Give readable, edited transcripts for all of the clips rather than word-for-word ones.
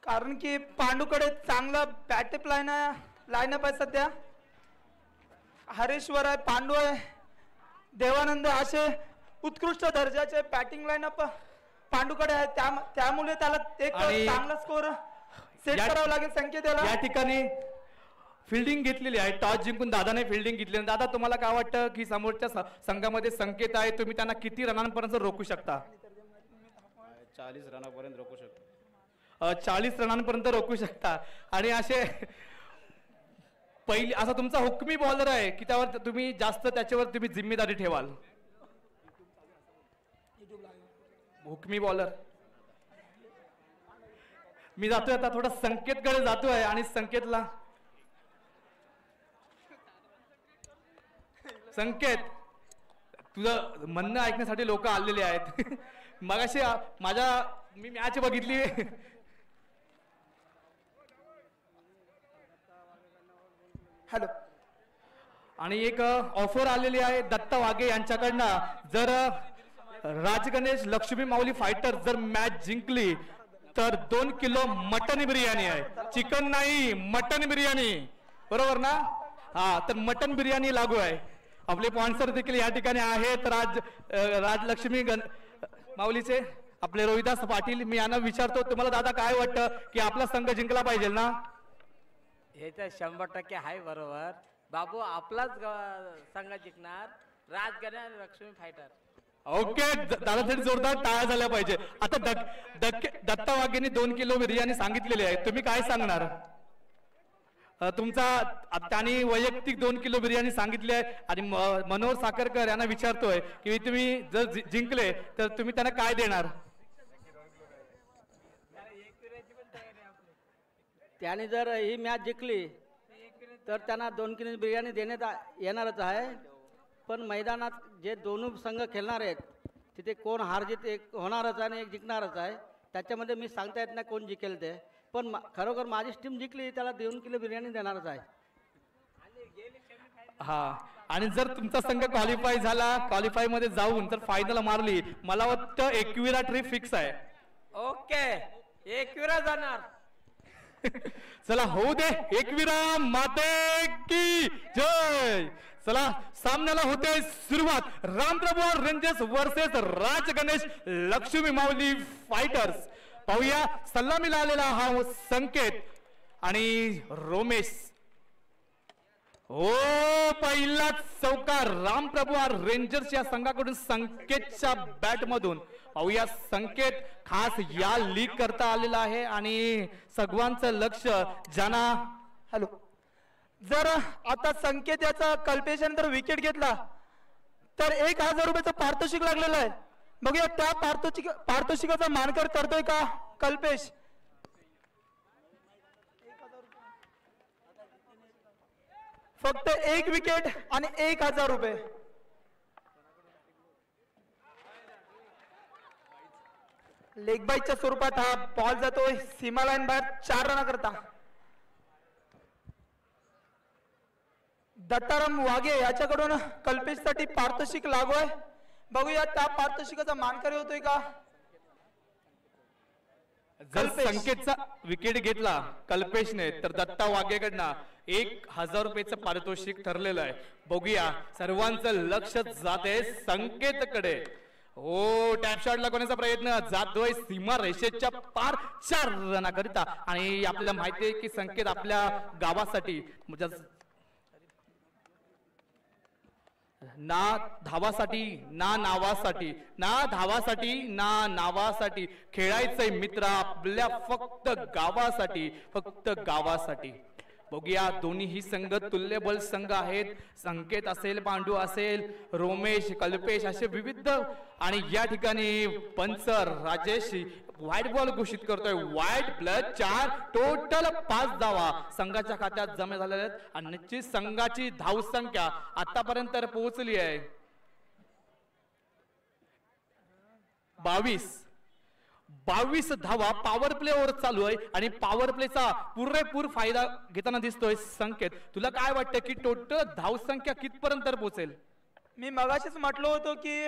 कारण की पांडूकडे चांगला बॅटअप लाईनअप आहे सध्या. हरेश्वर आहे, पांडू आहे, देवानंद असे उत्कृष्ट दर्जाचे बॅटिंग लाईनअप पांडूकडे आहे. त्यामुळे त्याला एक चांगला स्कोर सेट करावा लागेल संकेत याला. या ठिकाणी फिल्डिंग घेतलेली आहे, टॉस जिंकून दादाने फिल्डिंग घेतली. दादा तुम्हाला काय वाटतं की समोरच्या संघामध्ये संकेत आहे, तुम्ही त्यांना किती रनांपर्यंत रोखू शकता? 40 रनापर्यंत रोखू शकतो. 40 रनांपर्यंत रोखू शकता. आणि असे पहिली असा तुमचा हुकमी बॉलर आहे की त्यावर तुम्ही जास्त त्याच्यावर तुम्ही जिम्मेदारी ठेवाल? हुकमी बॉलर. मी जातोय आता थोडा संकेतकडे जातोय आणि संकेतला संकेत तुझं म्हणणं ऐकण्यासाठी लोक आलेले आहेत. मगाशी मी मॅच बघितली. हॅलो. आणि एक ऑफर आलेली आहे दत्ता वाघे यांच्याकडनं. जर राजगणेश लक्ष्मी माऊली फायटर जर मॅच जिंकली तर 2 किलो मटन बिर्याणी आहे. चिकन नाही, मटन बिर्याणी. बरोबर ना? हा, तर मटन बिर्याणी लागू आहे. आपले स्पॉन्सर देखील या ठिकाणी आहेत राजलक्ष्मी माऊलीचे आपले रोहिदास पाटील. मी यांना विचारतो तुम्हाला दादा काय वाटतं की आपला संघ जिंकला पाहिजे ना? हे तर 100% आहे. बरोबर बाबू, आपलाच संघ जिंकणार, राजगणेश लक्ष्मी फायटर. ओके, दादासाठी जोरदार टाळ्या झाल्या पाहिजे. आता दत्ता वाघेंनी 2 किलो बिर्याणी सांगितलेली आहे, तुम्ही काय सांगणार? तुमचा त्यांनी वैयक्तिक 2 किलो बिर्याणी सांगितली आहे. आणि मनोहर साखरकर यांना विचारतोय की तुम्ही जर जिंकले तर तुम्ही त्यांना काय देणार? त्याने जर ही मॅच जिंकली तर त्यांना 2 किलो बिर्याणी देण्यात येणारच आहे. पण मैदानात जे दोन्ही संघ खेळणार आहेत तिथे कोण हारजीत एक होणारच आहे आणि एक जिंकणारच आहे. त्याच्यामध्ये मी सांगता येत नाही कोण जिंकेल ते. पण खरोखर माझीच टीम जिंकली त्याला 2 किलो बिर्याणी देणारच आहे. हा, आणि जर तुमचा संघ क्वालिफाय झाला, क्वालिफाय मध्ये जाऊन जर फायनल मारली, मला वाटतं एकविरा ट्रिप फिक्स आहे. ओके, एकविरा जाणार. चला होऊ दे, एकविरा माते की जय. चला सामन्याला होते सुरुवात. रामप्रभू रेंजर्स वर्सेस राजगणेश लक्ष्मी माऊली फायटर्स. पाहूया सलामीला आलेला हा संकेत आणि रोमेश. ओ पहिला चौका रामप्रभू रेंजर्स या संघाकडून संकेतच्या बॅट मधून. पाहूया संकेत खास या लीग करता आलेला आहे आणि सगळ्यांचं लक्ष ज्यांना. हॅलो. जर आता संकेत याचा कल्पेशानंतर विकेट घेतला तर 1000 रुपयाचं पारितोषिक लागलेलं आहे. बघूया त्या पारितोषिकाचा मानकर करतोय का कल्पेश. फक्त 1 विकेट आणि 1000 रुपये. लेग बाईच्या स्वरूपात हा बॉल जातोय सीमा लाईन बाहेर 4 रन करता. दत्ताराम वाघे याच्याकडून कल्पेशसाठी पारितोषिक लागू आहे. बघूया त्या पारितोषिकाचा मानकरी होतोय का. जर संकेतचा विकेट घेतला कल्पेशने तर दत्ता वाघेकडनं 1000 रुपयाचं पारितोषिक ठरलेलं आहे. बघूया सर्वांचं लक्ष जाते संकेतकडे. हो, टॅप शॉटला कोणाचा प्रयत्न जातोय सीमा रेषेच्या पार 4 रनाकरिता. आणि आपल्याला माहिती आहे की संकेत आपल्या गावासाठी ना धावासाठी ना नावासाठी, ना धावासाठी ना नावासाठी खेळायचंय मित्र आपल्या फक्त गावासाठी, फक्त गावासाठी. बघूया दोन्ही संघ तुल्यबळ संघ आहेत. संकेत असेल, पांडू असेल, रोमेश, कल्पेश असे विविध. आणि या ठिकाणी पंच राजेश व्हाईट बॉल घोषित करतोय. व्हाईट प्लस 4 टोटल 5 धावा संघाच्या खात्यात जमा झालेल्या आहेत. आणि निश्चित संघाची धावसंख्या आतापर्यंत पोहोचली आहे 22 धावा पॉवर प्ले वर चालू आहे. आणि पॉवर प्लेचा पुरेपूर फायदा घेताना दिसतोय संकेत. तुला काय वाटतं की टोटल धावसंख्या कितपर्यंत पोहोचेल? मी मगाशीच म्हटलो होतो की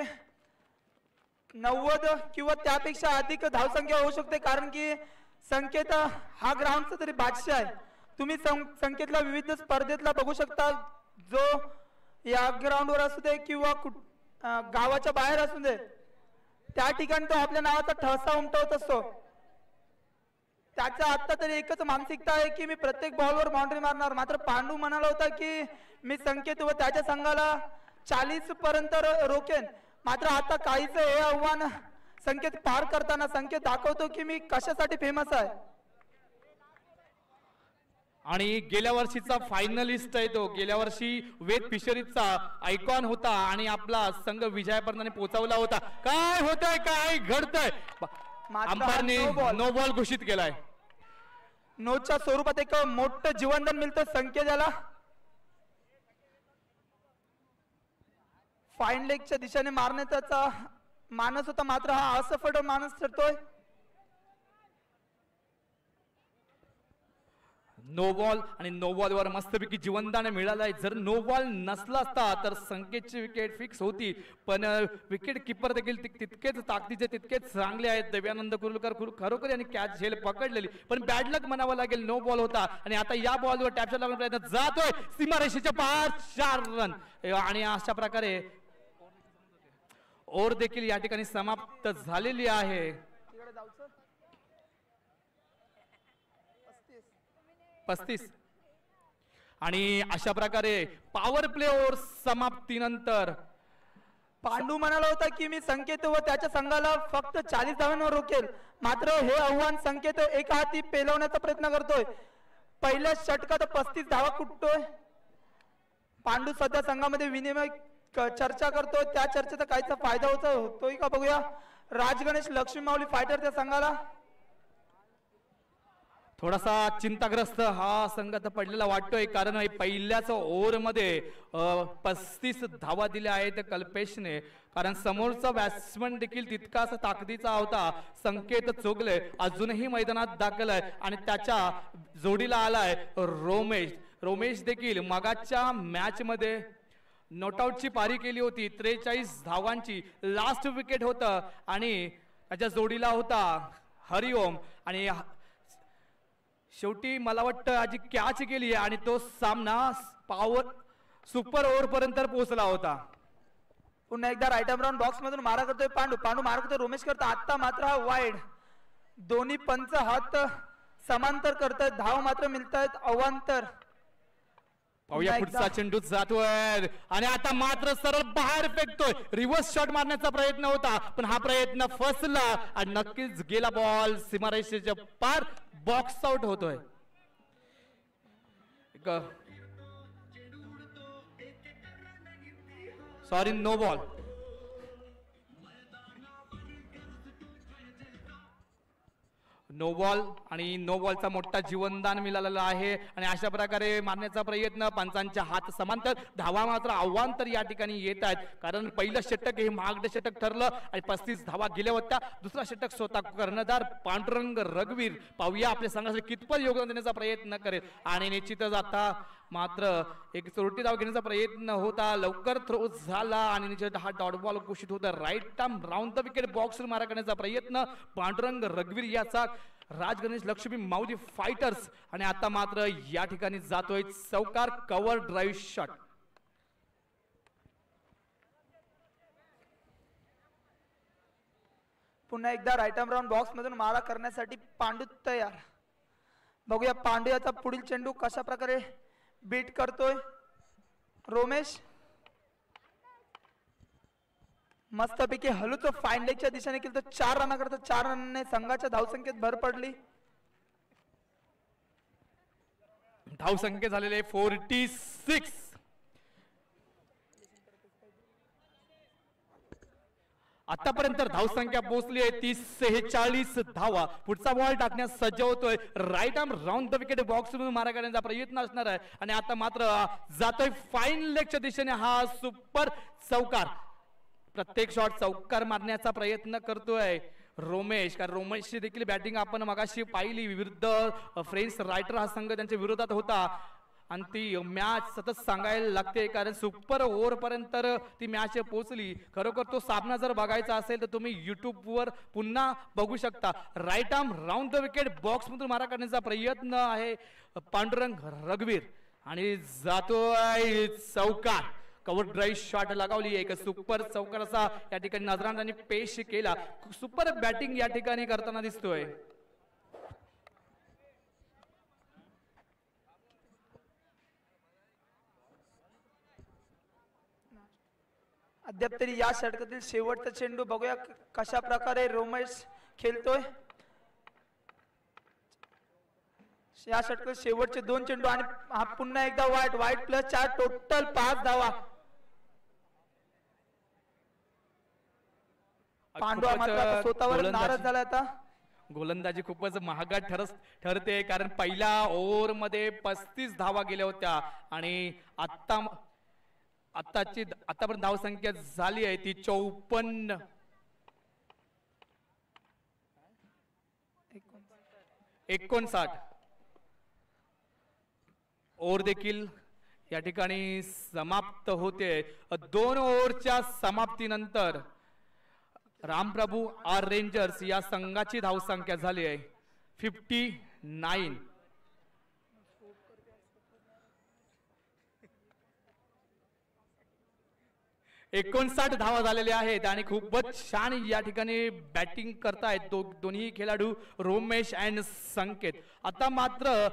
90 किंवा त्यापेक्षा अधिक धावसंख्या होऊ शकते. कारण की संकेत हा ग्राउंडचा तरी बादशाह आहे. तुम्ही संकेतला विविध स्पर्धेतला बघू शकता. जो या ग्राउंडवर असू दे किंवा गावाच्या बाहेर असू दे, त्या ठिकाणी तो आपल्या नावाचा ठसा उमटवत असतो. त्याचा आता तरी एकच मानसिकता आहे की मी प्रत्येक बॉलवर बाउंड्री मारणार. मात्र पांडू म्हणाला होता की मी संकेत व त्याच्या संघाला 40 पर्यंत रोखेन. मात्र आता काहीच हे आव्हान संकेत पार करताना संकेत दाखवतो की मी कशासाठी फेमस आहे. आणि गेल्या वर्षीचा फायनलिस्ट आहे तो. गेल्या वर्षी वेद फिशरीजचा आयकॉन होता आणि आपला संघ विजयापर्यंत पोहोचवला होता. काय होतंय, काय घडतंय, अंपायरने नो बॉल घोषित केलाय. नोच्या स्वरूपात एक मोठं जीवनदान मिळतं संकेताला. फाईन लेगच्या दिशेने मारण्याचा मानस होता, मात्र हा असफळ मानस ठरतोय. नो बॉल आणि नो बॉलवर मस्तपैकी जीवनदान मिळालंय. जर नो बॉल नसला असता तर संकेतची विकेट फिक्स होती. पण विकेट किपर देखील तितकेच ताकदीचे, तितकेच चांगले आहेत. दिव्यानंद कुर्लकर खरोखर यांनी कॅच झेल पकडलेली, पण बॅड लक म्हणावं लागेल. नो बॉल होता आणि आता या बॉलवर टॅपचा लागून प्रयत्न जातोय सीमारेषेच्या पार. 4 रन आणि अशा प्रकारे ओव्हर देखील या ठिकाणी समाप्त झालेली आहे. 35 आणि अशा प्रकारे पॉवर प्ले ओव्हर समाप्तीनंतर पांडू म्हणाला होता की मी संकेत व त्याच्या संघाला फक्त 40 धावांवर रोखेल. मात्र हे आव्हान संकेत एका हाती पेलवण्याचा प्रयत्न करतोय. पहिल्या षटकात 35 धावा कुटतोय. पांडू सध्या संघामध्ये विनिमय चर्चा करतोय. त्या चर्चेचा काहीचा फायदा होतोय का बघूया. राजगणेश लक्ष्मी माऊली फायटर त्या संघाला थोडासा चिंताग्रस्त हा संघ तर पडलेला वाटतोय, कारण पहिल्याच ओव्हर मध्ये 35 धावा दिल्या आहेत कल्पेशने. कारण समोरचा बॅट्समन देखील तितकाच ताकदीचा होता. संकेत चोगले अजूनही मैदानात दाखल आहे आणि त्याच्या जोडीला आलाय रोमेश देखील मगाच्या मॅच मध्ये नॉटआउटची पारी केली होती. 43 धावांची लास्ट विकेट होतं आणि त्याच्या जोडीला होता हरिओम. आणि शेवटी मला वाटतं आजी कॅच केली आणि तो सामना पॉवर सुपर ओव्हर पर्यंत पोहोचला होता. पुन्हा एकदा राईट आर्म राऊंड बॉक्स मधून मारा करतोय पांडू मारा करतोय रोमेश करतो. आता मात्र हा वाईड. दोन्ही पंच हात समांतर करतायत, धाव मात्र मिळतायत अवांतर. पाहूया पुढचा चेंडू जातोय आणि आता मात्र सरळ बाहेर फेकतोय. रिव्हर्स शॉट मारण्याचा प्रयत्न होता, पण हा प्रयत्न फसला आणि नक्कीच गेला बॉल सीमारेषेच्या पार. बॉक्स आउट होतोय. Sorry, no ball. No ball आणि नो बॉलचा मोठा जीवनदान मिळालेला आहे आणि अशा प्रकारे मारण्याचा प्रयत्न. पंचांच्या हात समांतर, धावा मात्र आव्हांतर या ठिकाणी येत आहेत. कारण पहिलं षटक हे महागडे षटक ठरलं आणि 35 धावा गेल्या होत्या. दुसरा षटक स्वतः कर्णधार पांडुरंग रघुवीर पाहूया आपल्या संघासाठी कितपत योगदान देण्याचा प्रयत्न करेल. आणि निश्चितच आता मात्र एक चोरटी धाव घेण्याचा प्रयत्न होता, लवकर थ्रो झाला आणि निश्चित हा डॉट बॉल घोषित होता. Right arm round the wicket बॉक्सवर मारा करण्याचा प्रयत्न पांडुरंग रघुवीर याचा. राजगणेश लक्ष्मी माऊली फायटर्स आणि आता मात्र या ठिकाणी जातोय चौकार कव्हर ड्राईव्ह शॉट. पुन्हा एकदा राईट आर्म राऊंड बॉक्स मधून मारा करण्यासाठी पांडू तयार. बघूया पांडू याचा पुढील चेंडू कशा प्रकारे बीट करतोय. रोमेश मस्तपैकी हलूच फाईन लेगच्या दिशेने केलं तर 4 रन करता. 4 रनने संघाच्या धावसंख्येत भर पडली. धावसंख्या झालेले 46. आतापर्यंत धावसंख्या पोहोचली आहे 30-46 धावा. पुढचा बॉल टाकण्यास सज्ज होतोय. Right arm round the wicket box मारा करण्याचा प्रयत्न असणार आहे आणि आता मात्र जातोय फाईन लेगच्या दिशेने हा सुपर चौकार. प्रत्येक शॉट चौकार मारण्याचा प्रयत्न करतोय रोमेश. कारण रोमेशची देखील बॅटिंग आपण मगाशी पाहिली. विरुद्ध फ्रेंच रायटर हा संघ त्यांच्या विरोधात होता. आणि ती मॅच सतत सांगायला लागते कारण सुपर ओव्हर पर्यंत ती मॅच पोहोचली. खरोखर तो सामना जर बघायचा असेल तर तुम्ही युट्यूबवर पुन्हा बघू शकता. Right arm round the wicket box मधून मारा करण्याचा प्रयत्न आहे पांडुरंग रघुवीर आणि जातोय चौकार. कव्हर ड्राईव्ह शॉट लगावली एक सुपर चौकार असा या ठिकाणी नजरांनी पेश केला. सुपर बॅटिंग या ठिकाणी करताना दिसतोय. अद्याप तरी या षटकातील शेवटचा चेंडू बघूया कशा प्रकारे रोमेश खेळतोय. या षटकातील शेवटचे 2 चेंडू आणि हा पुन्हा एकदा वाईट प्लस 4 टोटल 5 धावा. पांडू मात्र स्वतःवर नाराज झाला आता. गोलंदाजी खूपच महागात ठरते कारण पहिल्या ओव्हर मध्ये 35 धावा गेल्या होत्या आणि आतापर्यंत धावसंख्या झाली आहे ती 54. 59 ओव्हर देखील या ठिकाणी समाप्त होते. 2 ओव्हरच्या समाप्तीनंतर रामप्रभू आर रेंजर्स या संघाची धावसंख्या झाली आहे 59. 59 धावा झालेल्या आहेत आणि खूपच छान या ठिकाणी बॅटिंग करतायत दोन्ही खेळाडू रोमेश अँड संकेत. आता मात्र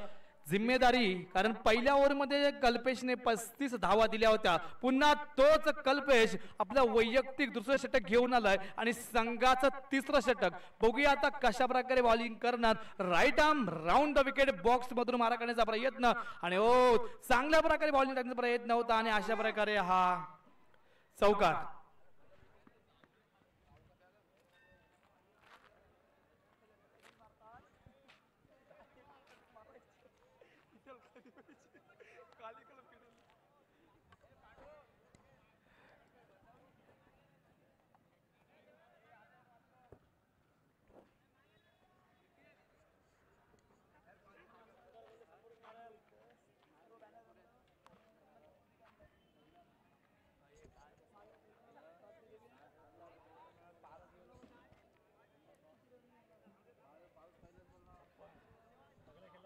जिम्मेदारी कारण पहिल्या ओव्हर मध्ये कल्पेशने 35 धावा दिल्या होत्या. पुन्हा तोच कल्पेश आपला वैयक्तिक दुसरं षटक घेऊन आलाय आणि संघाचं 3रं षटक. बघूया आता कशा प्रकारे बॉलिंग करणार. Right arm round the wicket box मधून मारा करण्याचा प्रयत्न आणि चांगल्या प्रकारे बॉलिंग करण्याचा प्रयत्न होता आणि अशा प्रकारे हा चौकार.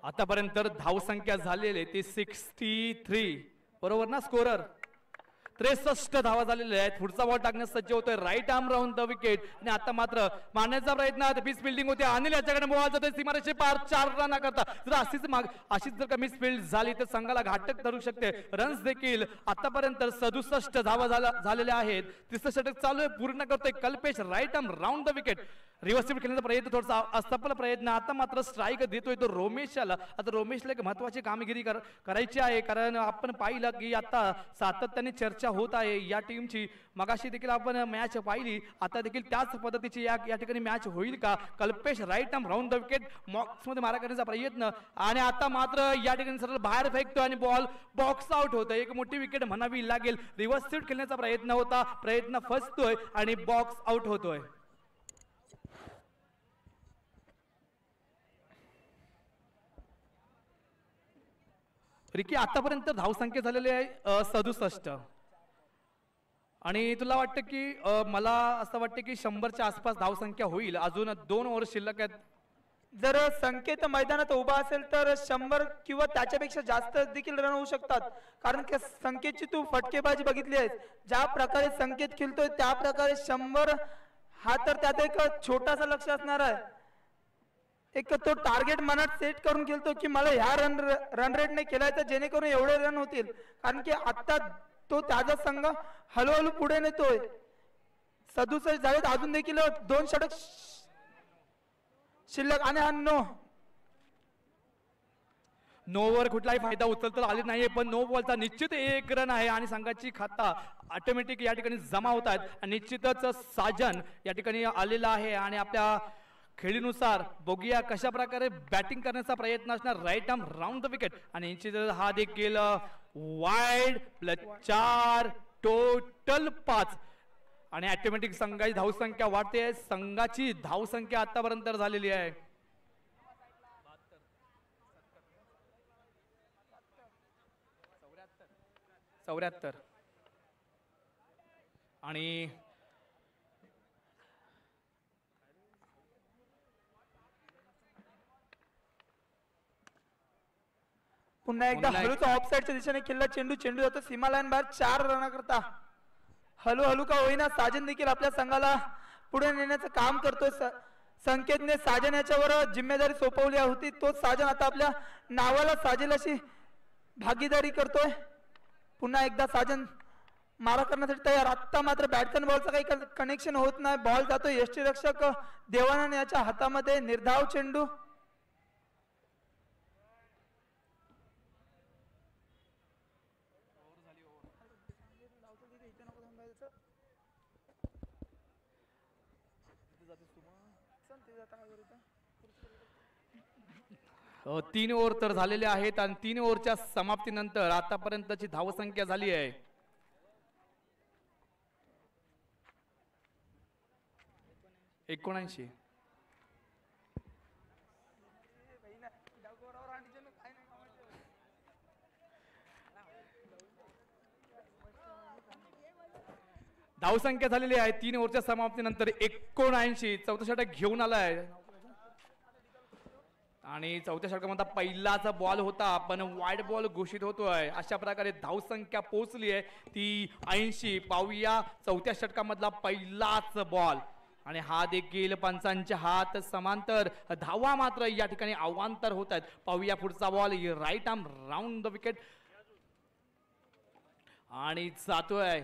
आतापर्यंत धावसंख्या झालेली ती 63 बरोबर ना स्कोरर. 63 धावा झालेल्या आहेत. पुढचा बॉल टाकण्यास सज्ज होतोय. Right arm round the wicket आणि आता मात्र मारण्याचा प्रयत्न मिस फिल्डिंग होते. अनिल याच्याकडे बॉल जातोय सीमारेषे पार 4 रन करता. जर अशीच जर का मिस फील्ड झाली तर संघाला घातक ठरू शकते. रन्स देखील आतापर्यंत 67 धावा झालेल्या आहेत. 3रं षटक चालू आहे पूर्ण करतोय Kalpesh. Right arm round the wicket reversible खेळण्याचा प्रयत्न थोडासा असफल प्रयत्न. आता मात्र स्ट्राईक देतोय तो रोमेशला. आता रोमेशला एक महत्वाची कामगिरी करायची आहे कारण आपण पाहिलं की आता सातत्याने चर्चा होत आहे या टीमची. मगाशी देखील आपण मॅच पाहिली. आता देखील त्याच पद्धतीची या ठिकाणी मॅच होईल का. Kalpesh right arm round the wicket box मध्ये मारा करण्याचा प्रयत्न आणि आता मात्र या ठिकाणी सरळ बाहेर फेकतो आणि बॉल बॉक्स आउट होतं. एक मोठी विकेट म्हणावी लागेल. रिव्हर्सिबल खेळण्याचा प्रयत्न होता. प्रयत्न फसतोय आणि बॉक्स आउट होतोय. रिकी आतापर्यंत धावसंख्या झालेली आहे 67 आणि तुला वाटतं की मला असं वाटतं की 100च्या आसपास धावसंख्या होईल. अजून 2 ओव्हर शिल्लक आहेत. जर संकेत मैदानात उभा असेल तर 100 किंवा त्याच्यापेक्षा जास्त देखील रन होऊ शकतात कारण की संकेतची तू फटकेबाजी बघितली आहे. ज्या प्रकारे संकेत खेळतोय त्या प्रकारे 100 हा तर त्यात एक छोटासा लक्ष असणार आहे. एक तो टार्गेट मनात सेट करून खेळतो की मला ह्या रन रेटने खेळायचं जेणेकरून एवढे रन होतील कारण की आता तो त्याचा संघ हळूहळू पुढे नेतोय. 67 झालेत. अजून देखील 2 षटक शिल्लक आणि हा नोवर कुठलाही फायदा उचलता आले नाहीये पण नो बॉलचा निश्चित 1 रन आहे आणि संघाची खाता ऑटोमॅटिक या ठिकाणी जमा होत आहेत. निश्चितच साजन या ठिकाणी आलेला आहे आणि आपल्या खेळीनुसार बघूया कशा प्रकारे बॅटिंग करण्याचा प्रयत्न असणार. Right arm round the wicket आणि हा देखील वाईड प्लस 4 टोटल 5 आणि ऑटोमॅटिक संघाची धावसंख्या वाढते. संघाची धावसंख्या आतापर्यंत झालेली आहे 74. आणि पुन्हा एकदा हळूच ऑफ साईडच्या दिशेने खेळला चेंडू. चेंडू जातो सीमा लाईन बाहेर 4 रन करता. हळू का होईना साजन देखील आपल्या संघाला पुढे नेण्याचं काम करतोय. संकेतने साजन याच्यावर जिम्मेदारी सोपवली होती. तोच साजन आता आपल्या नावाला साजेल अशी भागीदारी करतोय. पुन्हा एकदा साजन मारा करण्यासाठी तयार. आता मात्र बॅटमॅन बॉलचं काही कनेक्शन होत नाही. बॉल जातोय यष्टीरक्षक देवानंद याच्या हातामध्ये. निर्धाव चेंडू. तीन ओव्हर तर झालेले आहेत आणि 3 ओव्हरच्या समाप्तीनंतर आतापर्यंतची धावसंख्या झाली आहे 79. धावसंख्या झालेली आहे 3 ओव्हरच्या समाप्तीनंतर 79. चौथा षटक घेऊन आलाय आणि चौथ्या षटकामध्ये पहिलाचा बॉल होता पण वाईड बॉल घोषित होतोय. अशा प्रकारे धावसंख्या पोहोचली आहे ती 80. पाहूया चौथ्या षटकामधला पहिलाच बॉल आणि हा देखील पंचांच्या हात समांतर. धावा मात्र या ठिकाणी अवांतर होत आहेत. पाहूया पुढचा ball right arm round the wicket आणि जातोय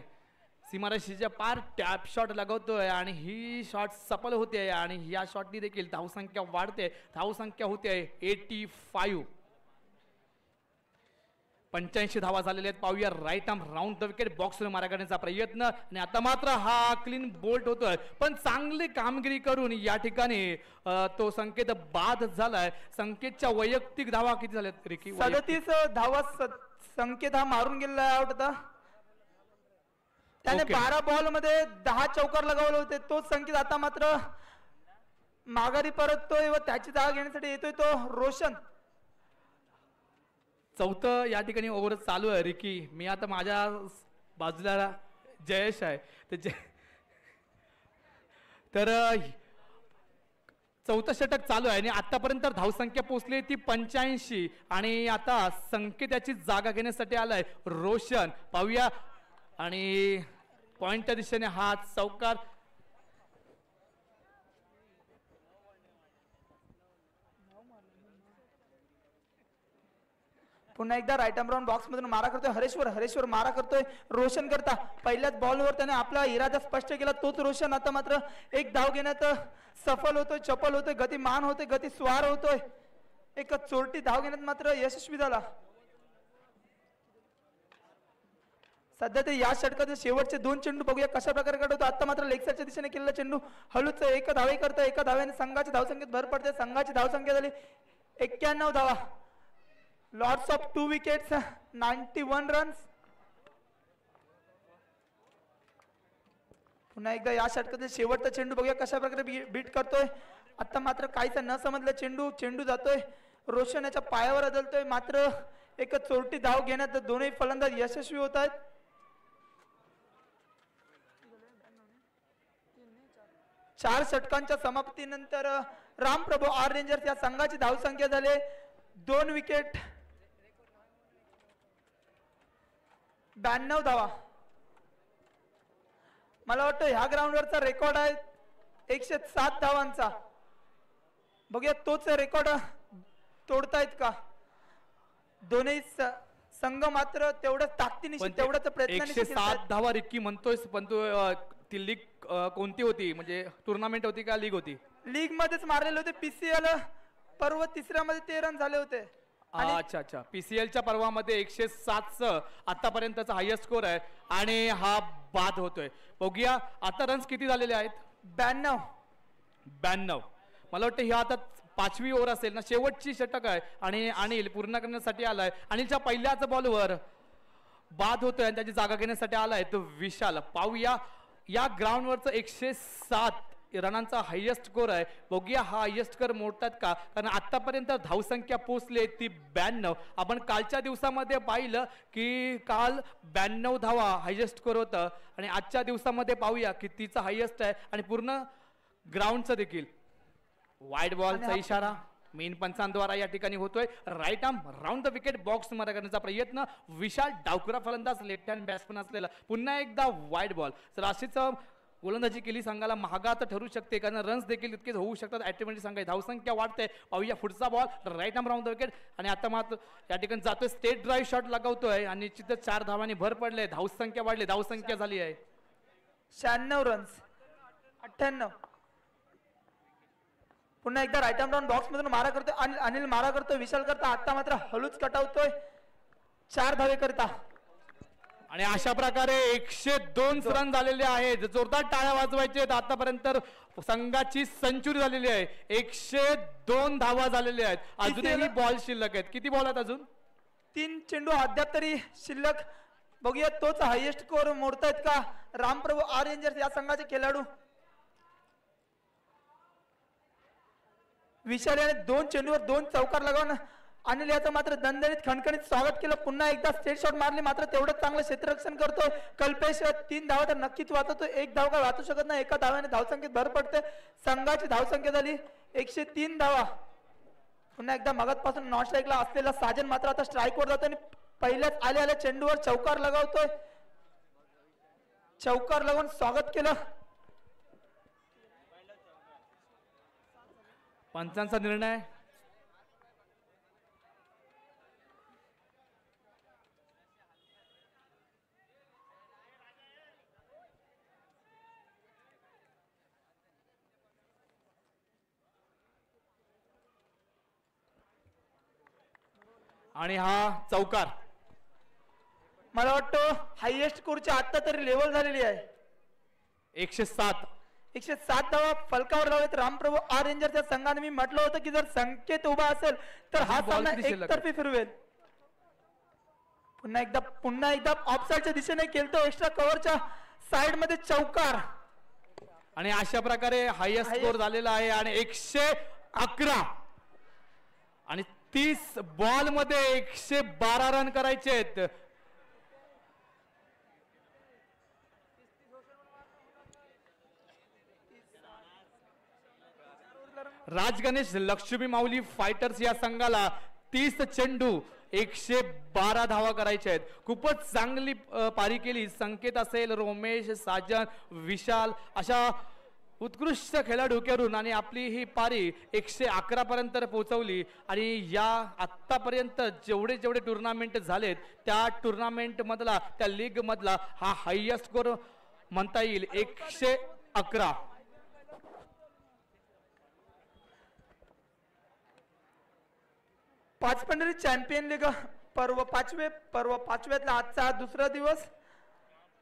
सीमारेषेच्या पार. टॅप शॉट लगवतोय आणि ही शॉट सफल होते आणि या शॉटनी देखील धावसंख्या वाढते. धावसंख्या होते 85. 85 धावा झालेल्या आहेत. पाहूया right arm round the wicket बॉक्सवर मारा करण्याचा प्रयत्न आणि आता मात्र हा क्लीन बोल्ट होतोय पण चांगली कामगिरी करून या ठिकाणी तो संकेत बाद झालाय. संकेतच्या वैयक्तिक धावा किती झाल्यात रिकी? 37 धावा संकेत हा मारून गेलेला आउट होता. त्याने 12 बॉल मध्ये 10 चौकार लगावले होते. तोच संकेत आता मात्र माघारी परततोय व त्याची जागा घेण्यासाठी येतोय तो रोशन. चौथं या ठिकाणी ओव्हर चालू आहे रिकी. मी आता माझ्या बाजूला जयेश आहे तर चौथं षटक चालू आहे आणि आतापर्यंत धावसंख्या पोहोचली ती 85 आणि आता संकेत याची जागा घेण्यासाठी आलाय रोशन. पाहूया आणि पॉइंटच्या दिशेने हा चौकार पुन्हा एकदा राईट आर्म राऊंड बॉक्स मधून मारा करतोय हरेश्वर मारा करतोय रोशन करता. पहिल्याच बॉलवर त्याने आपला इरादा स्पष्ट केला. तोच रोशन आता मात्र एक धाव घेण्यात सफल होतोय. चपल होतोय. गतिमान होतोय. गती स्वार होतोय. एक चोरटी धाव घेण्यात मात्र यशस्वी झाला. सध्या ते या षटकाचे शेवटचे 2 चेंडू बघूया कशा प्रकारे काढतो. आता मात्र लेग साईडच्या दिशेने केलेला चेंडू हळूच एका धावे करता. एका धाव्याने संघाची धावसंख्येत भर पडते. संघाची धावसंख्या झाली 91 धावा. Lots of 2 wickets 91 runs. पुन्हा एकदा या षटकाचे शेवटचा चेंडू बघूया कशा प्रकारे बीट करतोय. आता मात्र काहीच न समजलं चेंडू जातोय रोशन याच्या पायावर अदलतोय. मात्र एक चोरटी धाव घेण्यात दोन्ही फलंदाज यशस्वी होत आहेत. 4 षटकांच्या समाप्तीनंतर रामप्रभू आर रेंजर्स या संघाची धावसंख्या झाली 2 विकेट 92 धावा. मला वाटतं ह्या ग्राउंडवरचा रेकॉर्ड आहे 107 धावांचा. बघूया तोच रेकॉर्ड तोडतायत का दोन्ही संघ. मात्र तेवढ्याच ताकदीनिशी तेवढ्याच प्रयत्नानिशी 107 धावा रिक्की म्हणतोय पण तो ती लीग कोणती होती म्हणजे टुर्नामेंट होती का लीग होती? लीग मध्येच मारलेले होते. पीसीएल पर्व 3ऱ्या मध्ये 13 रन झाले होते. अच्छा पीसीएलच्या पर्वामध्ये 107 आतापर्यंतचा हायएस्ट स्कोर आहे आणि हा बाद होतोय. बघूया आता रन्स किती झालेले आहेत? 92. मला वाटतं ही आता 5वी ओव्हर असेल ना. शेवटची षटक आहे आणि अनिल पूर्ण करण्यासाठी आलाय. अनिलच्या पहिल्याच बॉलवर बाद होतोय आणि त्याची जागा घेण्यासाठी आलाय तो विशाल. पाहूया या ग्राउंडवरचं 107 रनांचा हायेस्ट स्कोर आहे. बघूया हा हायेस्ट स्कोर मोडतात का, कारण आतापर्यंत धावसंख्या पोहोचली ती 92. आपण कालच्या दिवसामध्ये पाहिलं की काल 92 धावा हायेस्ट स्कोर होतं आणि आजच्या दिवसामध्ये पाहूया की तिचा हायेस्ट आहे आणि पूर्ण ग्राउंडचं देखील. वाईड बॉलचा इशारा मेन पंचांद्वारा या ठिकाणी होतोय. Right arm round the wicket box मध्ये करण्याचा प्रयत्न. विशाल डावकुरा फलंदाज लेफ्ट हँड बॅट्समन असलेला. पुन्हा एकदा वाईड बॉल. तर अशीच गोलंदाजी केली संघाला महागात ठरू शकते, कारण रन्स देखील तितकेच होऊ शकतात. ॲटोमॅटिक संघ धावसंख्या वाढते. पाहूया पुढचा ball right arm round the wicket आणि आता मात्र या ठिकाणी जातोय स्टेट ड्राईव्ह शॉट लगावतोय आणि निश्चितच 4 धावांनी भर पडले. धावसंख्या वाढली. धावसंख्या झाली आहे 96 रन्स 98. पुन्हा एकदा राईट आर्म राऊंड बॉक्स मधून मारा करतोय अनिल मारा करतोय. विशाल करता आता मात्र हळूच कटावतोय 4 धावे करता. आणि अशा प्रकारे 102 रन झालेले आहेत. जोरदार टाळ्या वाजवायचे आहेत. आतापर्यंत संघाची सेंचुरी झालेली आहे. 102 धावा झालेल्या आहेत. अजूनही बॉल शिल्लक आहेत. किती बॉल आहेत अजून? 3 चेंडू अद्याप तरी शिल्लक. बघूया तोच हायेस्ट स्कोर मोडतायत का रामप्रभू आर रेंजर्स या संघाचे खेळाडू. विशाल याने 2 चेंडूवर 2 चौकार लगावून अनिल याचं मात्र दणदणीत खणखणीत स्वागत केलं. पुन्हा एकदा स्टेट शॉट मारली, मात्र तेवढंच चांगलं क्षेत्ररक्षण करतोय. कल्पेश 3 धावा तर नक्कीच वाचवतोय. 1 धाव काय वाचू शकत नाही. एका धाव्याने धावसंख्येत भर पडते. संघाची धावसंख्या झाली 103 धावा. पुन्हा एकदा मगातपासून नॉन स्ट्राईकला असलेला साजन मात्र आता स्ट्राईकवर जातो आणि पहिल्याच आल्या चेंडूवर चौकार लगावतोय. चौकार लगावून स्वागत केलं. पंचांचा निर्णय. आणि हा चौकार मला वाटतं हायएस्ट स्कोरची आता तरी लेवल झालेली आहे. 107 धावा फलकावर लावलेत रामप्रभू आर रेंजर्सच्या संघाने. मी म्हटलं होतं की जर संकेत उभा असेल तर हा सामना एकतर्फी फिरवेल. पुन्हा एकदा ऑफसाइडच्या दिशेने खेळतो. एक्स्ट्रा कव्हरच्या साइड मध्ये चौकार. आणि अशा प्रकारे हायेस्ट स्कोर झालेला आहे आणि 111 आणि 30 बॉल मध्ये 112 रन करायचे आहेत. राजगणेश लक्ष्मी माऊली फायटर्स या संघाला 30 चेंडू 112 धावा करायच्या आहेत. खूपच चांगली पारी केली. संकेत असेल, रोमेश, साजन, विशाल अशा उत्कृष्ट खेळाडू करून आणि आपली ही पारी 111 पर्यंत पोहोचवली. आणि या आतापर्यंत जेवढे टुर्नामेंट झालेत त्या टुर्नामेंट मधला त्या लीग मधला हा हायेस्ट स्कोर म्हणता येईल. 111. पाचपंढरी चॅम्पियन लीग पर्व पाचव्यातला आजचा दुसरा दिवस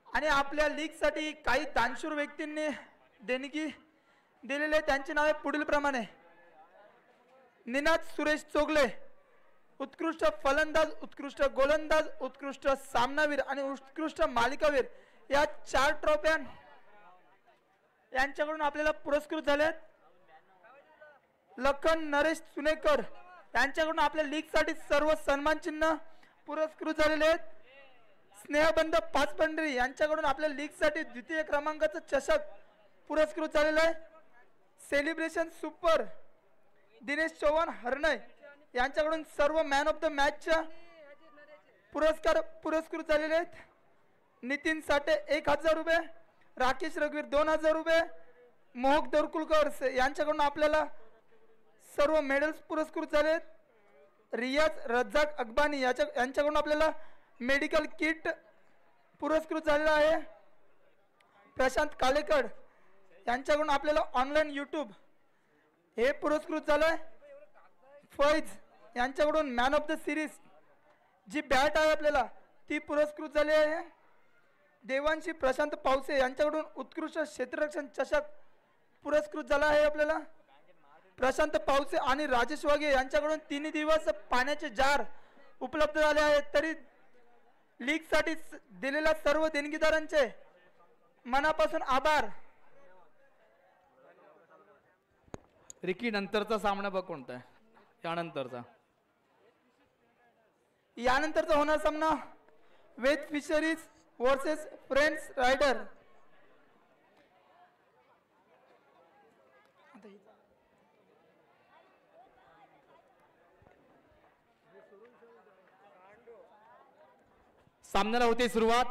आणि आपल्या लीग साठी काही दानशूर व्यक्तींनी देणगी दिलेले. त्यांची नावे पुढील प्रमाणे. निनाद सुरेश चोगले, उत्कृष्ट फलंदाज, उत्कृष्ट गोलंदाज, उत्कृष्ट सामनावीर आणि उत्कृष्ट मालिकावीर या 4 ट्रॉफ्या यांच्याकडून आपल्याला पुरस्कृत झालेत. लखन नरेश सुनेकर यांच्याकडून आपल्या लीग साठी सर्व सन्मान चिन्ह पुरस्कृत झालेले आहेत. स्नेहबंध पाचपंढरी यांच्याकडून आपल्या लीग साठी द्वितीय क्रमांकाचं चषक पुरस्कृत झालेलं आहे. सेलिब्रेशन सुपर दिनेश चव्हाण हरनय यांच्याकडून सर्व मॅन ऑफ द मॅचच्या पुरस्कार पुरस्कृत झालेले आहेत. नितीन साठे 1000 रुपये, राकेश रघुवीर 2000 रुपये, मोहक दरकुलकर यांच्याकडून आपल्याला सर्व मेडल्स पुरस्कृत झाले. रियाज रज्जाक अकबानी यांच्याकडून आपल्याला मेडिकल किट पुरस्कृत झालेला आहे. प्रशांत कालेकर यांच्याकडून आपल्याला ऑनलाईन यूट्यूब हे पुरस्कृत झालंय. फैज यांच्याकडून मॅन ऑफ द सिरीज जी बॅट आहे आपल्याला ती पुरस्कृत झाली आहे. देवांशी प्रशांत पावसे यांच्याकडून उत्कृष्ट क्षेत्ररक्षण चषक पुरस्कृत झाला आहे आपल्याला. प्रशांत पावसे आणि राजेश वाघे यांच्याकडून 3 दिवस पाण्याचे जार उपलब्ध झाले आहेत. तरी लीग साठी दिलेल्या सर्व देणगीदारांचे मनापासून आभार. रिकी नंतरचा सामना बघ कोणता आहे यानंतरचा. यानंतरचा होणार सामना वेद फिशरीज वर्सेस फ्रेंड्स रायडर. सामन्याला होते सुरुवात.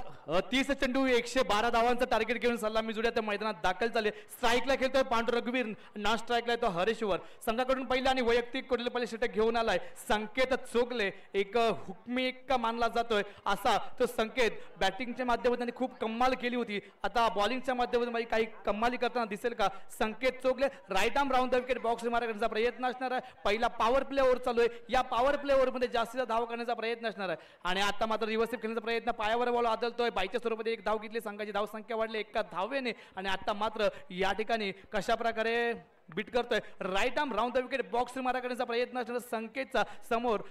30 चेंडू 112 धावांचं टार्गेट घेऊन सलामी जुड्या त्या मैदानात दाखल झाले. स्ट्राईकला खेळतोय पांडू रघुवीर, नॉन स्ट्राईकला येतो हरेश्वर. संघाकडून पहिला आणि वैयक्तिक कोडले पहिले षटक घेऊन आलाय संकेत चोगले. एक हुकमी एक मानला जातोय असा तो संकेत. बॅटिंगच्या माध्यमातून खूप कमाल केली होती. आता बॉलिंगच्या माध्यमातून काही कमाली करताना दिसेल का Sanket Chogle. Right arm round the wicket box मारण्याचा प्रयत्न असणार आहे. पहिला पॉवर प्ले ओव्हर चालू आहे. या पॉवर प्ले ओव्हर मध्ये जास्तीत धाव करण्याचा प्रयत्न असणार आहे. आणि आता मात्र रिव्हर्स खेळण्याचा प्रयत्न, पायावर बॉल आदळतोय. बाईच्या स्वरूपात एक धाव घेतली, संघाची धाव संख्या वाढली एका धावेने. आणि आता मात्र या ठिकाणी कशा प्रकारे बीट करतोय. Right arm round the wicket box मारा करण्याचा प्रयत्न असणार संकेतचा. समोर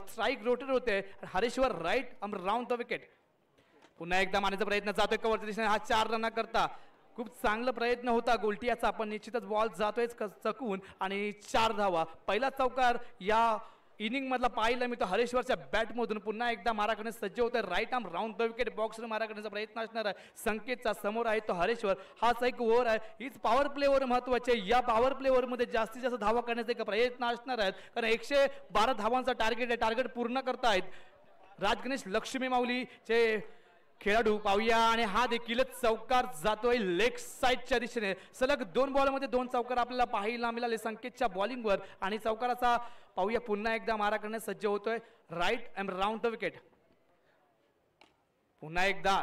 स्ट्राईक रोटेट होते. Hareshwar right arm round the wicket. पुन्हा एकदा मारण्याचा प्रयत्न जातोय कव्हरच्या दिशेने. हा 4 रन करता खूप चांगला प्रयत्न होता गोलटियाचा, पण निश्चितच बॉल जातोय चकून आणि 4 धावा. पहिला चौकार या इनिंग मधला पाहिला मी तो हरेश्वरच्या बॅटमधून. पुन्हा एकदा मारा करण्यास सज्ज होतोय. Right arm round the wicket box मारा करण्याचा प्रयत्न असणार आहे संकेतचा. समोर आहे तो हरेश्वर. हाच एक ओव्हर आहे. हीच पॉवर प्ले ओव्हर महत्वाची आहे. या पॉवर प्ले ओव्हर मध्ये जास्तीत जास्त धावा करण्याचा एक प्रयत्न असणार आहेत, कारण 112 धावांचा टार्गेट आहे. टार्गेट पूर्ण करतायत राजगणेश लक्ष्मी माऊलीचे खेळाडू. पाहूया आणि हा देखील चौकार जातोय लेग साईडच्या दिशेने. सलग 2 बॉलमध्ये 2 चौकार आपल्याला पाहायला मिळाले संकेतच्या बॉलिंगवर. आणि चौकाराचा पाहूया पुन्हा एकदा मारा करण्यास सज्ज होतोय right and round the wicket. पुन्हा एकदा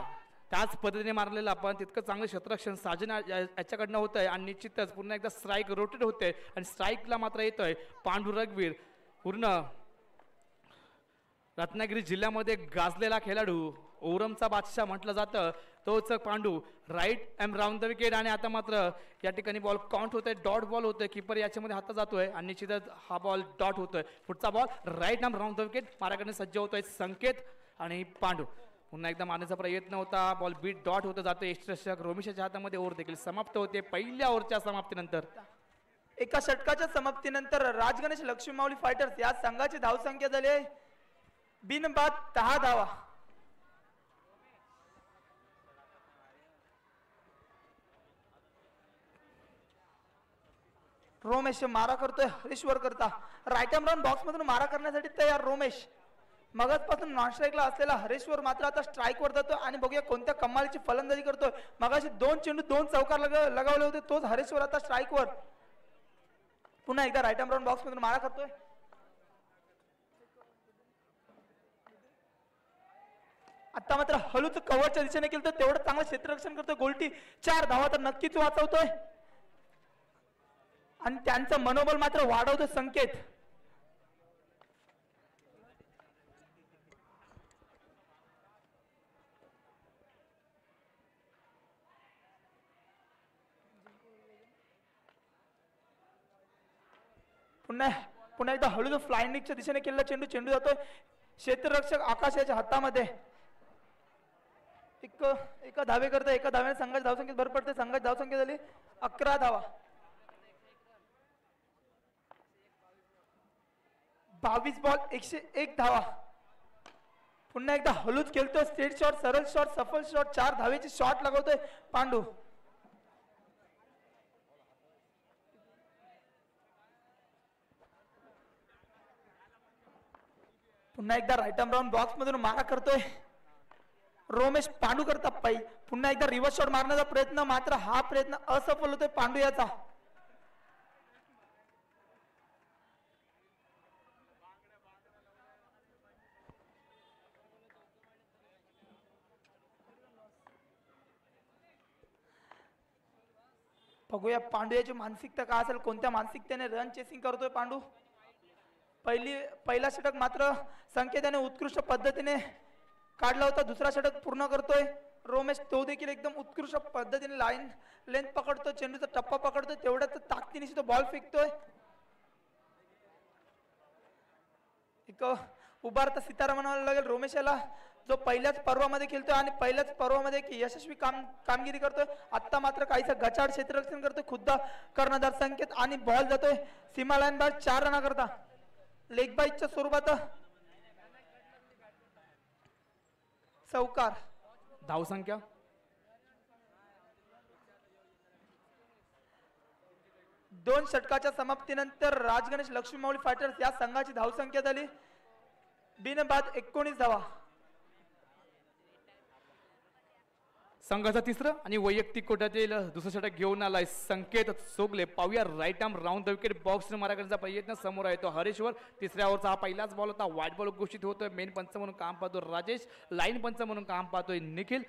त्याच पद्धतीने मारलेलं आपण तितकं चांगलं क्षेत्ररक्षण साजन याच्याकडनं होतंय. आणि निश्चितच पुन्हा एकदा स्ट्राईक रोटेट होते आणि स्ट्राईकला मात्र येतोय पांडू रघुवीर. पूर्ण रत्नागिरी जिल्ह्यामध्ये गाजलेला खेळाडू, ओरमचा बादशाह म्हटलं जातं तोच Pandu. Right and round the wicket. आणि आता मात्र या ठिकाणी बॉल काउंट होतोय. डॉट बॉल होतोय. किपर याच्यामध्ये हातात जातोय आणि निश्चितच हा बॉल डॉट होतोय. पुढचा ball right and round the wicket माराकडे सज्ज होतोय संकेत आणि पांडू. पुन्हा एकदा मारण्याचा प्रयत्न होता. बॉल बीट डॉट होतं जातं. यष्टरक्षक रोमिशाच्या हातामध्ये ओव्हर देखील समाप्त होते. पहिल्या ओव्हरच्या समाप्तीनंतर एका षटकाच्या समाप्तीनंतर राजगणेश लक्ष्मी माऊली फायटर्स या संघाची धावसंख्या झाली आहे बिनबाद 10 धावा. रोमेश मारा करतोय हरेश्वर करता. राईट आर्म राऊंड बॉक्स मधून मारा करण्यासाठी तयार रोमेश. मगाचपासून नॉन स्ट्राईकला असलेला हरेश्वर मात्र आता स्ट्राईक वर जातोय आणि बघूया कोणत्या कमालीची फलंदाजी करतोय. मगाशी 2 चेंडू 2 चौकार लगावले होते, तोच हरेश्वर आता स्ट्राईक वर. पुन्हा एकदा राईट आर्म राऊंड बॉक्स मधून मारा करतोय. आता मात्र हळूच कव्हरच्या दिशेने केलं तर तेवढं चांगलं क्षेत्ररक्षण करतोय गोलटी. 4 धावा तर नक्कीच वाचवतोय आणि त्यांचं मनोबल मात्र वाढवतो संकेत. पुन्हा एकदा हळूच फ्लायनिकच्या दिशेने केलेला चेंडू जातोय क्षेत्ररक्षक आकाश याच्या हातामध्ये. एका धावे करता एका धाव्याने संघाच्या धावसंख्येत भर पडते. संघाची धावसंख्या झाली 11 धावा. 22 बॉल 101 धावा. पुन्हा एकदा हळूच खेळतोय. स्ट्रेट शॉट, सरळ शॉट, सफल शॉट, 4 धावेची शॉट लगवतोय पांडू. पुन्हा एकदा राईट आर्म राऊंड बॉक्स मधून मारा करतोय रोमेश. पांडू करता पायी. पुन्हा एकदा रिव्हर्स शॉट मारण्याचा प्रयत्न, मात्र हा प्रयत्न असफल होतोय पांडू याचा. बघूया पांडू याची मानसिकता काय असेल, कोणत्या मानसिकतेने रन चेसिंग करतोय पांडू. पहिला षटक मात्र संकेताने उत्कृष्ट पद्धतीने काढला होता. दुसरा षटक पूर्ण करतोय रोमेश. तो देखील एकदम उत्कृष्ट पद्धतीने लाईन लेंथ पकडतोय, चेंडूचा टप्पा पकडतोय, तेवढ्याच ताकदीने तो बॉल फेकतोय. एक उभारता सितारा म्हणायला लागेल रोमेशाला, जो पहिल्याच पर्वामध्ये खेळतोय आणि पहिल्याच पर्वामध्ये एक यशस्वी कामगिरी करतोय. आता मात्र काहीसा गचाड क्षेत्ररक्षण करतोय खुद्द कर्णधार संकेत आणि बॉल जातोय सीमा लाईन बाहेर 4 रना करता. लेग बाईटच्या स्वरूपात चौकार. धावसंख्या 2 षटकाच्या समाप्तीनंतर राजगणेश लक्ष्मी माऊली फायटर्स या संघाची धावसंख्या झाली बिनबाद 19 धावा. संघाचा तिसरं आणि वैयक्तिक कोट्यातील दुसरं षटक घेऊन आलाय संकेत चोगले. पाहूया right arm round the wicket box मारा करण्याचा प्रयत्न समोर आहे तो हरेश्वर. तिसऱ्या ओव्हरचा हा पहिलाच बॉल होता. व्हाईट बॉल घोषित होतोय. मेन पंच म्हणून काम पाहतोय राजेश, लाईन पंच म्हणून काम पाहतोय निखिल,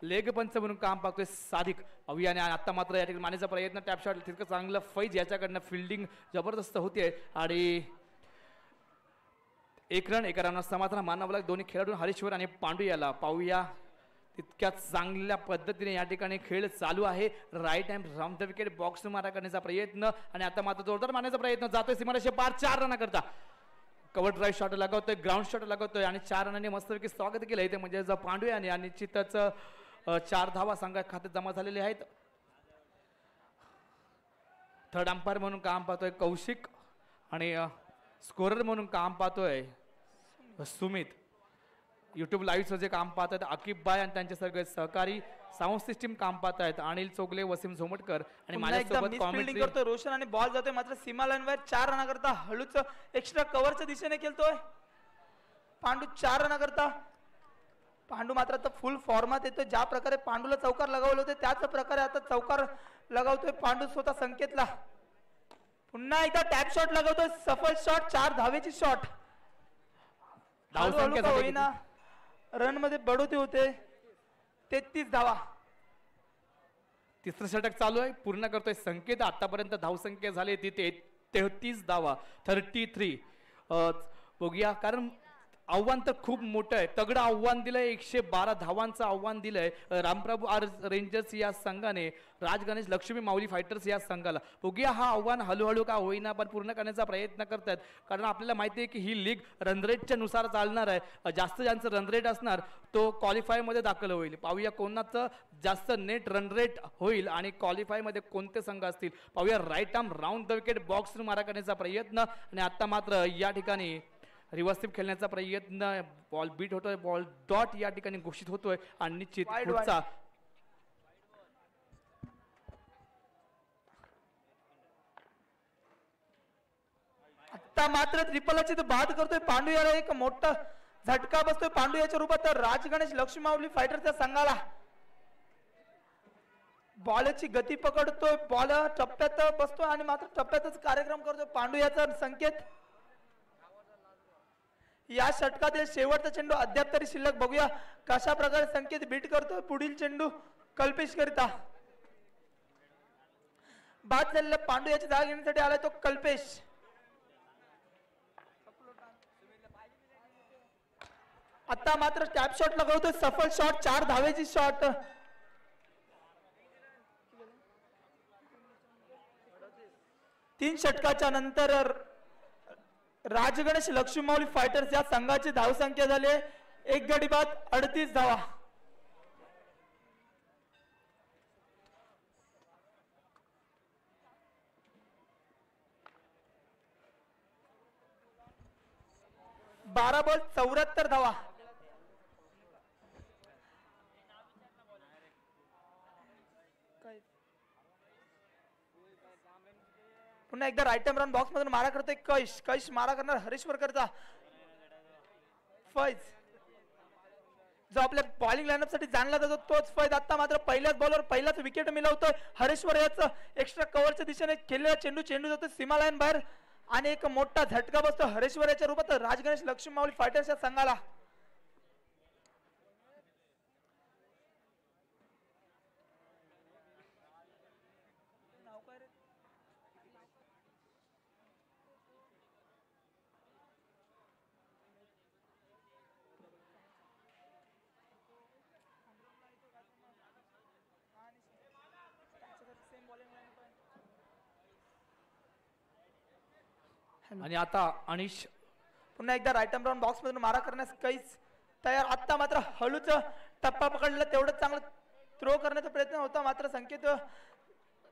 लेग पंच म्हणून काम पाहतोय सादिक. अभियाने आता मात्र या ठिकाणी मारण्याचा प्रयत्न टॅप शॉट तितकं चांगलं फैज याच्याकडनं फिल्डिंग जबरदस्त होते आणि 1 रन 1 रन समाधान मानावं लागेल दोन्ही खेळाडू हरेश्वर आणि पांडू याला. पाहूया तितक्या चांगल्या पद्धतीने या ठिकाणी खेळ चालू आहे. Right hand round the wicket box मारा करण्याचा प्रयत्न आणि आता मात्र जोरदार मारण्याचा प्रयत्न जातोय सीमारेषे पार 4 रन करता. कव्हर ड्राईव्ह शॉट लागवतोय, ग्राउंड शॉट लागवतोय आणि 4 रनांनी मस्तपैकी स्वागत केलंय ते म्हणजे पांडू याने आणि निश्चितच 4 धावा संघात खात्यात जमा झालेले आहेत. थर्ड अंपायर म्हणून काम पाहतोय कौशिक आणि स्कोरर म्हणून काम पाहतोय सुमित. युट्यूब लाईव्हचं जे काम पाहत आहेत अकिब बाय आणि त्यांचे सगळे सहकारी. साऊंड सिस्टीम काम पाहत आहेत अनिल चोगले, वसीम झोमटकर आणि माझ्यासोबत कॉमेंट्री करतोय रोशन आणि बॉल जातोय मात्र सीमा लाईन वर 4 रना करता हळूच एक्स्ट्रा कव्हरच्या दिशेने खेळतोय पांडू. 4 रना करता पांडू मात्र आता फुल फॉर्मात येतोय. ज्या प्रकारे पांडूला चौकार लगावले होते त्याच प्रकारे आता चौकार लगावतोय पांडू स्वतः संकेतला. पुन्हा एकदा टॅप शॉट लगावतोय सफल शॉट 4 धावेची शॉट. होईना रन मध्ये बढोती होते 33 धावा. तिसरं षटक चालू आहे पूर्ण करतोय संकेत. आतापर्यंत धावसंख्या झाली तिथे 33 धावा 33. बघूया कारण आव्हान तर खूप मोठं आहे. तगडं आव्हान दिलंय 112 धावांचं आव्हान दिलंय रामप्रभू आर रेंजर्स या संघाने राजगणेश लक्ष्मी माऊली फायटर्स या संघाला. बघूया हा आव्हान हळूहळू का होईना पण पूर्ण करण्याचा प्रयत्न करतात कारण आपल्याला माहिती आहे की ही लीग रनरेटच्या नुसार चालणार आहे. जास्त ज्यांचं रनरेट असणार तो क्वालिफायमध्ये दाखल होईल. पाहूया कोणाचं जास्त नेट रनरेट होईल आणि क्वालिफायमध्ये कोणते संघ असतील. पाहूया right arm round the wicket box मारा करण्याचा प्रयत्न आणि आता मात्र या ठिकाणी रिव्हर्स स्वीप खेळण्याचा प्रयत्न. बॉल बीट होतोय, बॉल डॉट या ठिकाणी घोषित होतोय आणि निश्चित पुढचा आता मात्र ट्रिपलची बाद करतोय पांडू याला. एक मोठा झटका बसतोय पांडू याच्या रूपात राजगणेश लक्ष्मी माऊली फायटरच्या संघाला. बॉलची गती पकडतोय, बॉल टप्प्यात बसतोय आणि मात्र टप्प्यातच कार्यक्रम करतोय पांडू याचा संकेत. या षटकातील शेवटचा चेंडू अद्याप तरी शिल्लक. बघूया कशा प्रकारे संकेत बीट करतोय. पुढील चेंडू कल्पेश करिता बाद झालेल्या पांडू याची जागा घेण्यासाठी आलाय तो कल्पेश. आता मात्र टॅप शॉट लगावतोय सफल शॉट 4 धावेची शॉट. तीन षटकाच्या नंतर राजगणेश लक्ष्मी माऊली फायटर्स या संघाची धावसंख्या झाली 1 गडी बाद 38 धावा. बारा बॉल 74 धावा. पुन्हा एकदा राईट टाइम रन बॉक्स मधून मारा करतोय कैश मारा करणार हरेश्वर करता फैज जो आपल्या बॉलिंग लाईनअप साठी जाणला जातो तोच फैज. आता मात्र पहिल्याच बॉलवर पहिलाच विकेट मिळवतोय हरेश्वर याचं. एक्स्ट्रा कव्हरच्या दिशेने खेळलेला चेंडू जातो सीमा लाईन बाहेर आणि एक मोठा झटका बसतो हरेश्वर याच्या रूपात राजगणेश लक्ष्मी माऊली फायटर्स या संघाला. आणि आता अनिश पुन्हा एकदा राईट आर्म राऊंड बॉक्स मधून मारा करण्यास काहीच तयार. आत्ता मात्र हळूच टप्पा पकडला तेवढं चांगलं थ्रो करण्याचा प्रयत्न होता, मात्र संकेत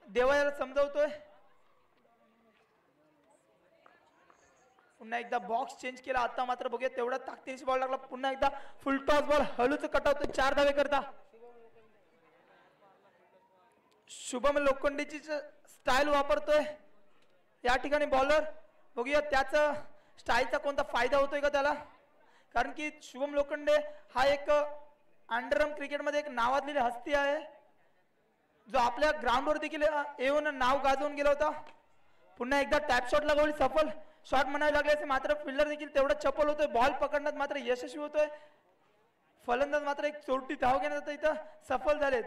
देवयाला समजवतोय. पुन्हा एकदा बॉक्स चेंज केला. आता मात्र बघूया तेवढा ताकदीने बॉल लागला. पुन्हा एकदा फुल टॉस बॉल हळूच कटावतोय 4 धावे करता. शुभम लोखंडेची स्टाईल वापरतोय या ठिकाणी बॉलर. बघूया त्याचा स्टाईलचा कोणता फायदा होतोय का त्याला, कारण की शुभम लोखंडे हा एक अंडरआर्म क्रिकेटमध्ये एक नावाजलेली हस्ती आहे, जो आपल्या ग्राउंडवर देखील येऊन नाव गाजवून गेला होता. पुन्हा एकदा टॅप शॉट लगवली, सफल शॉट म्हणावे लागले असे, मात्र फिल्डर देखील तेवढा चपल होतोय. बॉल पकडण्यात मात्र यशस्वी होतोय. फलंदाज मात्र एक चोरटी धाव घेण्यात इथं सफल झालेत.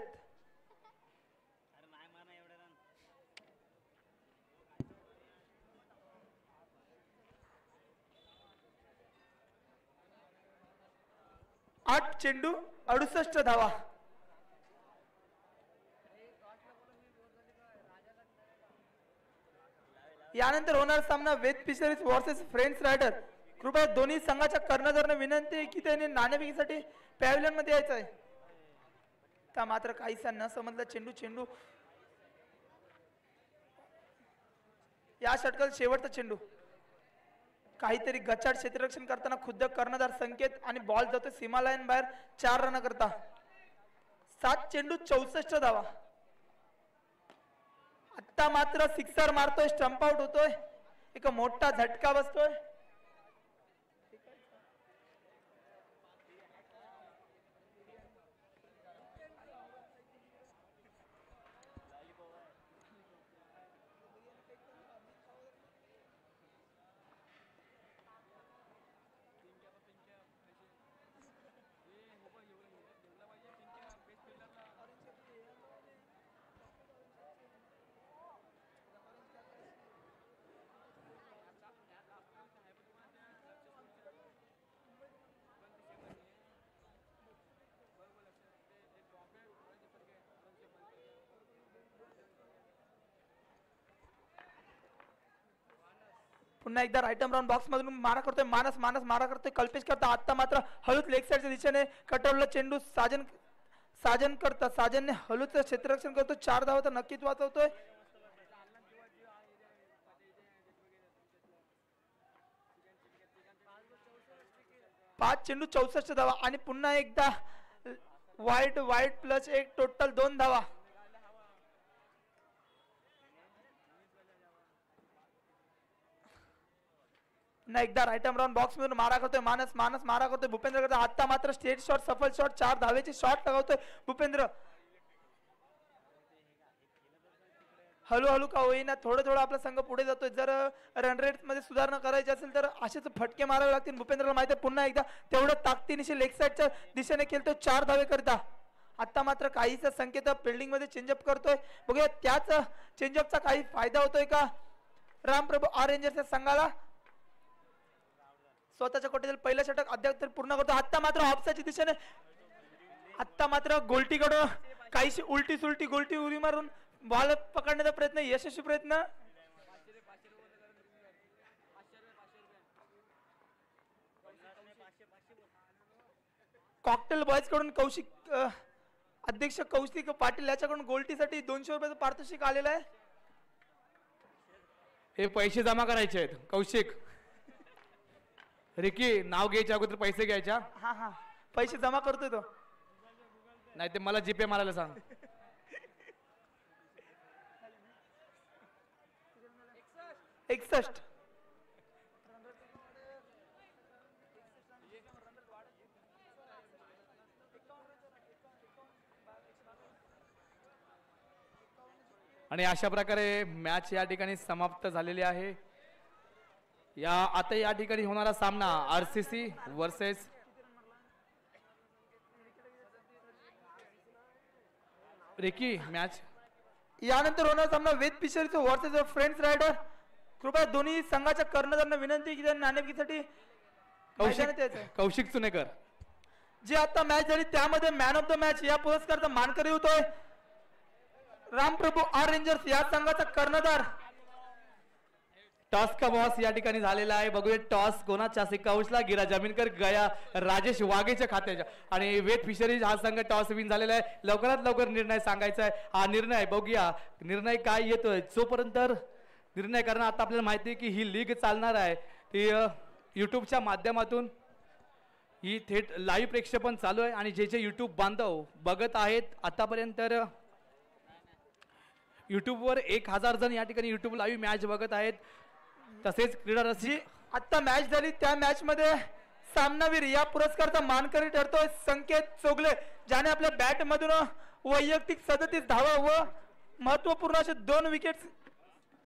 आठ चेंडू 68 धावा. यानंतर होणार सामना वेद फिशरीज वर्सेस फ्रेंड्स रायडर. कृपया दोन्ही संघाच्या कर्णधारांना विनंती आहे की त्यांनी नाणेफेकीसाठी पॅव्हलियन मध्ये यायचं आहे. त्या मात्र काहीसा न समजला चेंडू या षटकात शेवटचा चेंडू. काहीतरी गचाड क्षेत्ररक्षण करताना खुद्द कर्णधार संकेत आणि बॉल जातो सीमा लाईन बाहेर 4 रन करता. 7 चेंडू 64 धावा. आता मात्र सिक्सर मारतोय, स्टंप आउट होतोय, एक मोठा झटका बसतोय. पुन्हा एकदा राईट आर्म राऊंड बॉक्स मधून मारा करतोय. मानस मारा करतोय, कल्पेश करता. आता मात्र हळूच लेग साईडच्या दिशेने कटवला चेंडू साजन करता. साजनने हळूच क्षेत्ररक्षण करतो. 4 धावा तर नक्कीच वाचवतोय. पाच चेंडू 64 धावा आणि पुन्हा एकदा वाईट प्लस 1 टोटल 2 धावा. एकदा राईट आर्म राऊंड बॉक्स मधून मारा करतोय. मानस मारा करतोय. भूपेंद्र करता. आता मात्र स्ट्रेट शॉट, सफल शॉट, 4 धावेचे शॉट लगावतोय भूपेंद्र. हळूहळू का होईना थोडं आपला संघ पुढे जातोय. जर रन रेट मध्ये सुधारणा करायची असेल तर असेच फटके मारावे लागतील. भूपेंद्रला माहिती आहे. पुन्हा एकदा तेवढं ताकदीनिशी लेग साईडच्या दिशेने खेळतोय 4 धावे करता. आता मात्र काहीचा संकेत फिल्डिंग मध्ये चेंजअप करतोय. बघूया त्याच चेंजअपचा काही फायदा होतोय का रामप्रभू आर रेंजर्सच्या संघाला. स्वतःच्या कोट्यातील पहिलं षटक अद्याप तर पूर्ण करतो. आता मात्र ऑफसाईडच्या दिशेने आता मात्र गोलटीकडून काहीशी उलटी सुलटी गोलटी उडी मारून बॉल पकडण्याचा प्रयत्न, यशस्वी प्रयत्न. कॉकटेल बॉयज कडून अध्यक्ष कौशिक पाटील याच्याकडून गोलटीसाठी 200 रुपयाचं पारितोषिक आलेलं आहे. हे पैसे जमा करायचे आहेत. कौशिक रिकी नाव घ्यायच्या अगोदर पैसे घ्यायच्या. हा पैसे जमा करतोय तो. नाही ते मला जीपे मारायला सांग. आणि अशा प्रकारे मॅच या ठिकाणी समाप्त झालेली आहे. आता या ठिकाणी होणारा सामना आरसीसी वर्सेस रेकी मॅच. यानंतर होणारा सामना वेद फिशरीज वर्सेस फ्रेंड्स रायडर. कृपया दोन्ही संघाच्या कर्णधारांना विनंती की नाणेफेकीसाठी कौशिक चुनेकर जी आता मॅच झाली त्यामध्ये मॅन ऑफ द मॅच या पुरस्काराचा मानकरी होतोय रामप्रभू आर रेंजर्स या संघाचा कर्णधार टॉस का बॉस या ठिकाणी झालेला आहे. बघूया टॉस कोणाच्या सिक्काउशला गिरा जमीनकर गया राजेश वाघेच्या खात्याच्या आणि वेट फिशरीज हा संघ टॉस विन झालेला आहे. लवकरात लवकर निर्णय सांगायचा आहे. हा निर्णय बघूया निर्णय काय येतोय. जोपर्यंत निर्णय करणं आता आपल्याला माहिती आहे की ही लीग चालणार आहे ती यूट्यूबच्या माध्यमातून ही थेट लाईव्ह प्रेक्षेपण चालू आहे आणि जे जे यूट्यूब बांधव बघत आहेत आतापर्यंत यूट्यूबवर 1000 जण या ठिकाणी यूट्यूब लाईव्ह मॅच बघत आहेत. तसेच क्रीडा रसिक आता मॅच झाली त्या मॅच मध्ये सामनावीर या पुरस्काराचा मानकरी ठरतोय संकेत चोगले ज्याने आपल्या बॅट मधून वैयक्तिक 37 धावा व महत्वपूर्ण असे 2 विकेट